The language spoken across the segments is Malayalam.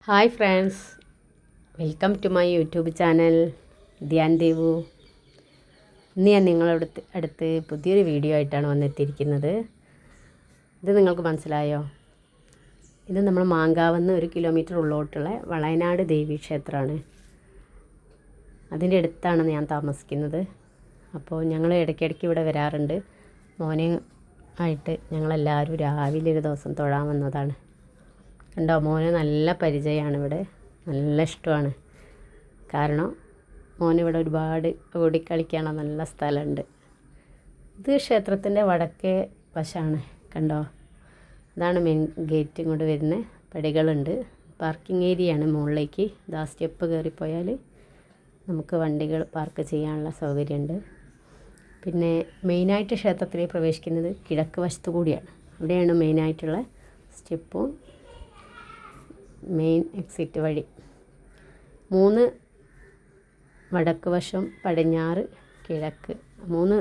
Hi friends, welcome to my YouTube channel Dhyan Devu. ഇന്ന് ഞാൻ നിങ്ങളുടെ അടുത്ത് പുതിയൊരു വീഡിയോ ആയിട്ടാണ് വന്നെത്തിയിരിക്കുന്നത്. ഇത് നിങ്ങൾക്ക് മനസ്സിലായോ? ഇത് നമ്മൾ മാങ്കാവെന്ന് 1 കിലോമീറ്റർ ഉള്ളോട്ടുള്ള വളയനാട് ദേവി ക്ഷേത്രമാണ്. അതിൻ്റെ അടുത്താണ് ഞാൻ താമസിക്കുന്നത്. അപ്പോൾ ഞങ്ങൾ ഇടയ്ക്കിടയ്ക്ക് ഇവിടെ വരാറുണ്ട്. മോനെ ആയിട്ട് ഞങ്ങളെല്ലാവരും രാവിലെ ഒരു ദിവസം തൊഴാൻ വന്നതാണ്. കണ്ടോ, മോന് നല്ല പരിചയമാണ്, ഇവിടെ നല്ല ഇഷ്ടമാണ്. കാരണം മോനിവിടെ ഒരുപാട് ഓടിക്കളിക്കാനുള്ള നല്ല സ്ഥലമുണ്ട്. ഇത് ക്ഷേത്രത്തിൻ്റെ വടക്കേ വശമാണ്. കണ്ടോ, ഇതാണ് മെയിൻ ഗേറ്റ്. ഇങ്ങോട്ട് വരുന്ന പടികളുണ്ട്. പാർക്കിംഗ് ഏരിയയാണ് മുകളിലേക്ക്. ഇതാ സ്റ്റെപ്പ് കയറിപ്പോയാൽ നമുക്ക് വണ്ടികൾ പാർക്ക് ചെയ്യാനുള്ള സൗകര്യമുണ്ട്. പിന്നെ മെയിനായിട്ട് ക്ഷേത്രത്തിലേക്ക് പ്രവേശിക്കുന്നത് കിഴക്ക് വശത്തു കൂടിയാണ്. അവിടെയാണ് മെയിനായിട്ടുള്ള സ്റ്റെപ്പും മെയിൻ എക്സിറ്റ് വഴി. 3 വടക്ക് വശം, പടിഞ്ഞാറ്, കിഴക്ക് 3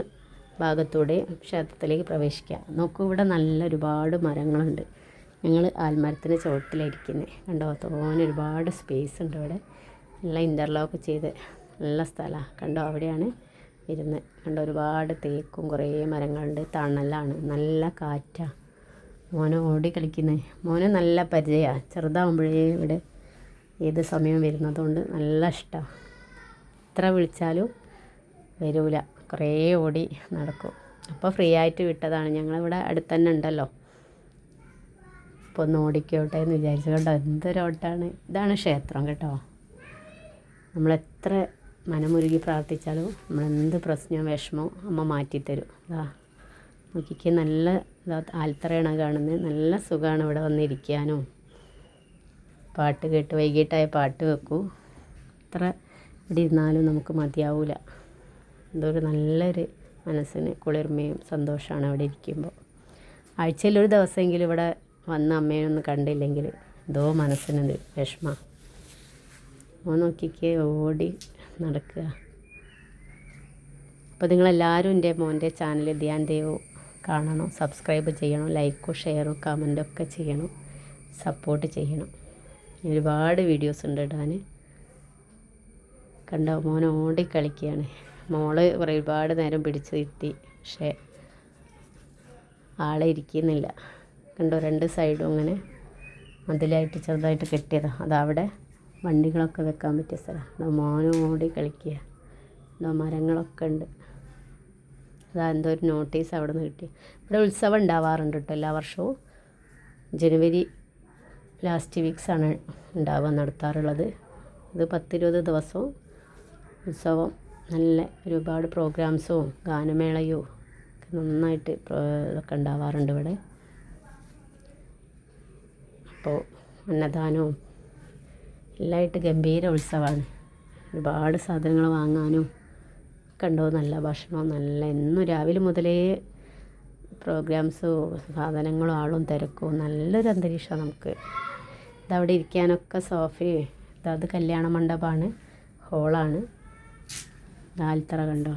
ഭാഗത്തൂടെ ക്ഷേത്രത്തിലേക്ക് പ്രവേശിക്കുക. നോക്കൂ, ഇവിടെ നല്ല ഒരുപാട് മരങ്ങളുണ്ട്. ഞങ്ങൾ ആൽമരത്തിൻ്റെ ചുവട്ടിലിരിക്കുന്നത്. കണ്ടോ, ഒരുപാട് സ്പേസ് ഉണ്ട് ഇവിടെ. നല്ല ഇൻ്റർലോക്ക് ചെയ്ത് നല്ല സ്ഥലമാണ്. കണ്ടോ, അവിടെയാണ് ഇരുന്ന്. കണ്ടോ, ഒരുപാട് തേക്കും കുറേ മരങ്ങളുണ്ട്. തണലാണ്, നല്ല കാറ്റാണ്. മോനെ ഓടി കളിക്കുന്നത്. മോനെ നല്ല പരിചയമാണ്. ചെറുതാവുമ്പോഴേ ഇവിടെ ഏത് സമയം വരുന്നതുകൊണ്ട് നല്ല ഇഷ്ടമാണ്. എത്ര വിളിച്ചാലും വരില്ല, കുറേ ഓടി നടക്കും. അപ്പോൾ ഫ്രീ ആയിട്ട് വിട്ടതാണ്. ഞങ്ങളിവിടെ അടുത്ത് തന്നെ ഉണ്ടല്ലോ, അപ്പോൾ ഒന്ന് ഓടിക്കോട്ടെ എന്ന് വിചാരിച്ചു. കേട്ടോ, എന്തൊരോട്ടാണ്. ഇതാണ് ക്ഷേത്രം കേട്ടോ. നമ്മളെത്ര മനമുരുകി പ്രാർത്ഥിച്ചാലും നമ്മളെന്ത് പ്രശ്നവും വിഷമവും അമ്മ മാറ്റിത്തരും. നോക്കിക്ക്, നല്ല ആൽത്തറയാണ് കാണുന്നത്. നല്ല സുഖമാണ് ഇവിടെ വന്നിരിക്കാനും. പാട്ട് കേട്ട് വൈകിട്ടായ പാട്ട് വെക്കൂ. എത്ര ഇവിടെ ഇരുന്നാലും നമുക്ക് മതിയാവില്ല. എന്തൊരു നല്ലൊരു മനസ്സിന് കുളിർമയും സന്തോഷമാണ് അവിടെ ഇരിക്കുമ്പോൾ. ആഴ്ചയിലൊരു ദിവസമെങ്കിലും ഇവിടെ വന്ന് അമ്മയൊന്നും കണ്ടില്ലെങ്കിൽ എന്തോ മനസ്സിനൊരു വിഷമമാണ്. നോക്കിക്ക് ഓടി നടക്കുക. അപ്പോൾ നിങ്ങളെല്ലാവരും എൻ്റെ മോൻ്റെ ചാനൽ ധ്യാൻ ദേവു കാണണം, സബ്സ്ക്രൈബ് ചെയ്യണം, ലൈക്കും ഷെയറും കമൻറ്റും ഒക്കെ ചെയ്യണം, സപ്പോർട്ട് ചെയ്യണം. ഒരുപാട് വീഡിയോസ് ഉണ്ട് ഇടാൻ. കണ്ടോ, മോൻ ഓടിക്കളിക്കുകയാണ്. മോള് ഒരുപാട് നേരം പിടിച്ച് ഇരുത്തി, പക്ഷേ ആളെ ഇരിക്കുന്നില്ല. കണ്ടോ, 2 സൈഡും അങ്ങനെ മതിലായിട്ട് ചെറുതായിട്ട് കെട്ടിയതാണ്. അതവിടെ വണ്ടികളൊക്കെ വെക്കാൻ പറ്റിയ സ്ഥലമാണ്. മോനും ഓടിക്കളിക്കുക. മരങ്ങളൊക്കെ ഉണ്ട്. എന്തോ ഒരു നോട്ടീസ് അവിടെ നിന്ന് കിട്ടി. ഇവിടെ ഉത്സവം ഉണ്ടാവാറുണ്ട് കേട്ടോ, എല്ലാ വർഷവും. ജനുവരി ലാസ്റ്റ് വീക്സാണ് നടത്താറുള്ളത്. ഇത് 10-20 ദിവസവും ഉത്സവം. നല്ല ഒരുപാട് പ്രോഗ്രാംസും ഗാനമേളയും ഒക്കെ നന്നായിട്ട് ഇതൊക്കെ ഉണ്ടാവാറുണ്ട് ഇവിടെ. അപ്പോൾ അന്നദാനവും എല്ലാമായിട്ട് ഗംഭീര ഉത്സവമാണ്. ഒരുപാട് സാധനങ്ങൾ വാങ്ങാനും കണ്ടോ, നല്ല ഭക്ഷണവും നല്ല എന്നും രാവിലെ മുതലേ പ്രോഗ്രാംസും സാധനങ്ങളും ആളും തിരക്കും. നല്ലൊരു അന്തരീക്ഷമാണ് നമുക്ക്. ഇതവിടെ ഇരിക്കാനൊക്കെ സോഫയും. അത് കല്യാണ മണ്ഡപമാണ്, ഹോളാണ്. ആൽത്തറ കണ്ടോ,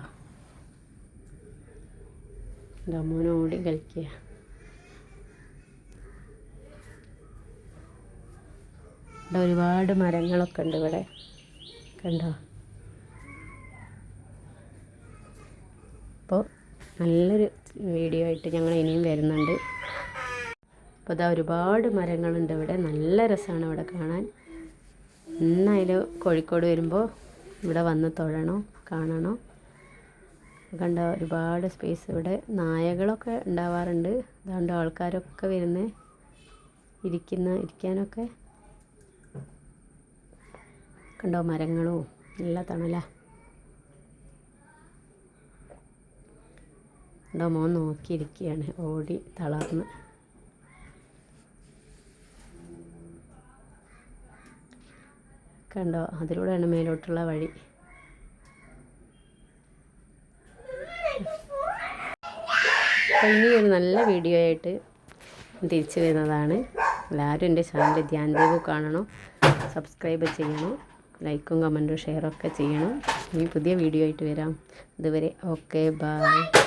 മോനോടി കളിക്കുക. ഇവിടെ ഒരുപാട് മരങ്ങളൊക്കെ ഉണ്ട് ഇവിടെ. കണ്ടോ, അപ്പോൾ നല്ലൊരു വീഡിയോ ആയിട്ട് ഞങ്ങൾ ഇനിയും വരുന്നുണ്ട്. അപ്പോൾ ഒരുപാട് മരങ്ങളുണ്ട് ഇവിടെ. നല്ല രസമാണ് ഇവിടെ കാണാൻ. എന്നായാലും കോഴിക്കോട് വരുമ്പോൾ ഇവിടെ വന്ന് തൊഴണം, കാണണം. കണ്ട ഒരുപാട് സ്പേസ്. ഇവിടെ നായകളൊക്കെ ഉണ്ടാവാറുണ്ട്. അതുകൊണ്ട് ആൾക്കാരൊക്കെ വരുന്നത് ഇരിക്കാനൊക്കെ. കണ്ടോ, മരങ്ങളും നല്ല തണലാണ്. മോൻ നോക്കിയിരിക്കുകയാണ്, ഓടി തളർന്ന്. കണ്ടോ, അതിലൂടെയാണ് മേലോട്ടുള്ള വഴി. അപ്പോൾ ഇനി ഒരു നല്ല വീഡിയോ ആയിട്ട് തിരിച്ചു വരുന്നതാണ്. എല്ലാവരും എൻ്റെ ചാനൽ ധ്യാൻ ദേവു കാണണം, സബ്സ്ക്രൈബ് ചെയ്യണം, ലൈക്കും കമൻറ്റും ഷെയറൊക്കെ ചെയ്യണം. ഇനി പുതിയ വീഡിയോ ആയിട്ട് വരാം. അതുവരെ ഓക്കെ, ബൈ.